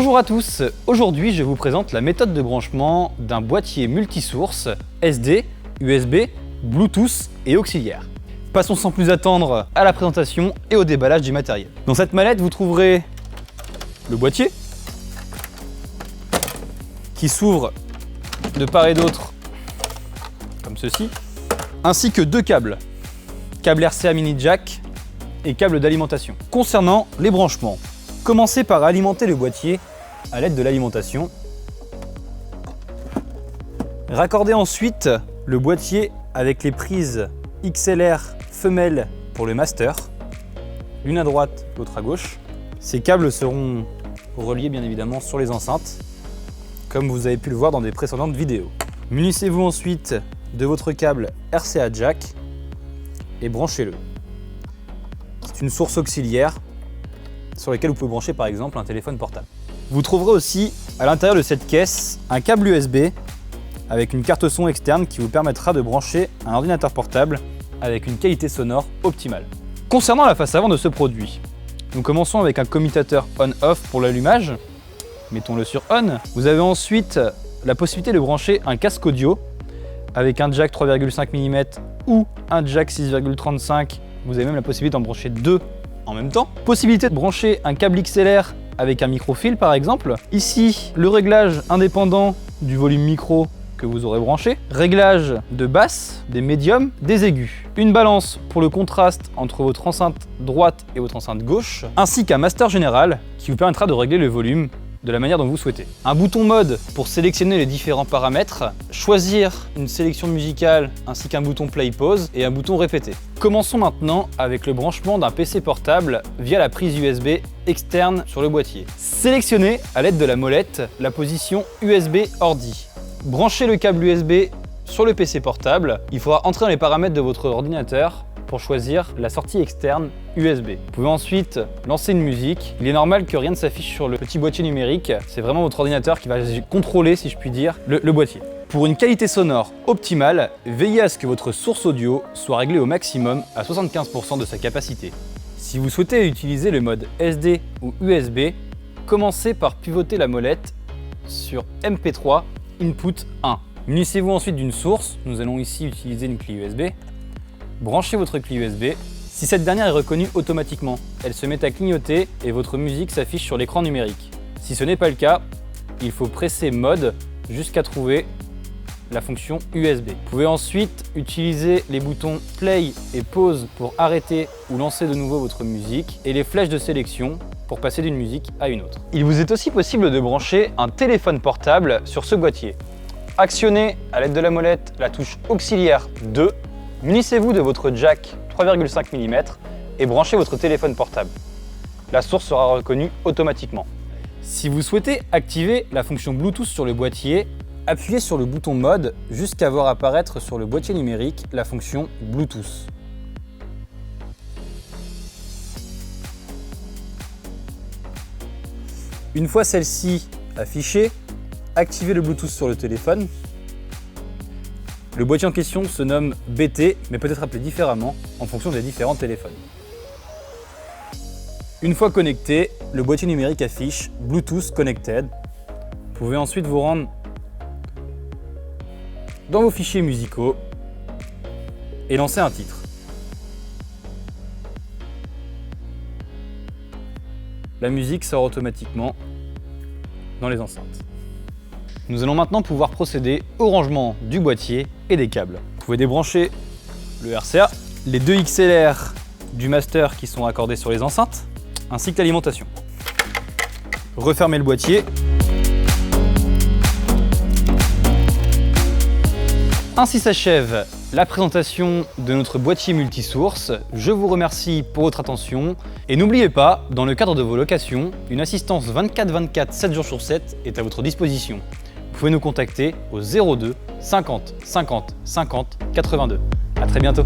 Bonjour à tous, aujourd'hui je vous présente la méthode de branchement d'un boîtier multisource SD, USB, Bluetooth et auxiliaire. Passons sans plus attendre à la présentation et au déballage du matériel. Dans cette mallette, vous trouverez le boîtier qui s'ouvre de part et d'autre comme ceci, ainsi que deux câbles, câble RCA mini jack et câble d'alimentation. Concernant les branchements, commencez par alimenter le boîtier à l'aide de l'alimentation. Raccordez ensuite le boîtier avec les prises XLR femelles pour le master, l'une à droite, l'autre à gauche. Ces câbles seront reliés bien évidemment sur les enceintes, comme vous avez pu le voir dans des précédentes vidéos. Munissez-vous ensuite de votre câble RCA jack et branchez-le. C'est une source auxiliaire sur laquelle vous pouvez brancher par exemple un téléphone portable. Vous trouverez aussi à l'intérieur de cette caisse un câble USB avec une carte son externe qui vous permettra de brancher un ordinateur portable avec une qualité sonore optimale. Concernant la face avant de ce produit, nous commençons avec un commutateur on-off pour l'allumage. Mettons-le sur on. Vous avez ensuite la possibilité de brancher un casque audio avec un jack 3,5 mm ou un jack 6,35. Vous avez même la possibilité d'en brancher deux en même temps. Possibilité de brancher un câble XLR avec un micro-fil par exemple. Ici, le réglage indépendant du volume micro que vous aurez branché. Réglage de basse, des médiums, des aigus. Une balance pour le contraste entre votre enceinte droite et votre enceinte gauche. Ainsi qu'un master général qui vous permettra de régler le volume de la manière dont vous souhaitez. Un bouton mode pour sélectionner les différents paramètres, choisir une sélection musicale ainsi qu'un bouton play pause et un bouton répéter. Commençons maintenant avec le branchement d'un PC portable via la prise USB externe sur le boîtier. Sélectionnez à l'aide de la molette la position USB ordi. Branchez le câble USB sur le PC portable. Il faudra entrer dans les paramètres de votre ordinateur pour choisir la sortie externe USB. Vous pouvez ensuite lancer une musique. Il est normal que rien ne s'affiche sur le petit boîtier numérique. C'est vraiment votre ordinateur qui va contrôler, si je puis dire, le boîtier. Pour une qualité sonore optimale, veillez à ce que votre source audio soit réglée au maximum à 75% de sa capacité. Si vous souhaitez utiliser le mode SD ou USB, commencez par pivoter la molette sur MP3 Input 1. Munissez-vous ensuite d'une source. Nous allons ici utiliser une clé USB. Branchez votre clé USB. Si cette dernière est reconnue automatiquement, elle se met à clignoter et votre musique s'affiche sur l'écran numérique. Si ce n'est pas le cas, il faut presser mode jusqu'à trouver la fonction USB. Vous pouvez ensuite utiliser les boutons play et pause pour arrêter ou lancer de nouveau votre musique et les flèches de sélection pour passer d'une musique à une autre. Il vous est aussi possible de brancher un téléphone portable sur ce boîtier. Actionnez à l'aide de la molette la touche auxiliaire 2. Munissez-vous de votre jack 3,5 mm et branchez votre téléphone portable. La source sera reconnue automatiquement. Si vous souhaitez activer la fonction Bluetooth sur le boîtier, appuyez sur le bouton mode jusqu'à voir apparaître sur le boîtier numérique la fonction Bluetooth. Une fois celle-ci affichée, activez le Bluetooth sur le téléphone. Le boîtier en question se nomme BT, mais peut être appelé différemment en fonction des différents téléphones. Une fois connecté, le boîtier numérique affiche Bluetooth Connected. Vous pouvez ensuite vous rendre dans vos fichiers musicaux et lancer un titre. La musique sort automatiquement dans les enceintes. Nous allons maintenant pouvoir procéder au rangement du boîtier et des câbles. Vous pouvez débrancher le RCA, les deux XLR du master qui sont accordés sur les enceintes, ainsi que l'alimentation. Refermez le boîtier. Ainsi s'achève la présentation de notre boîtier multisource. Je vous remercie pour votre attention et n'oubliez pas, dans le cadre de vos locations, une assistance 24/24, 7 jours sur 7 est à votre disposition. Vous pouvez nous contacter au 02 50 50 50 82. À très bientôt.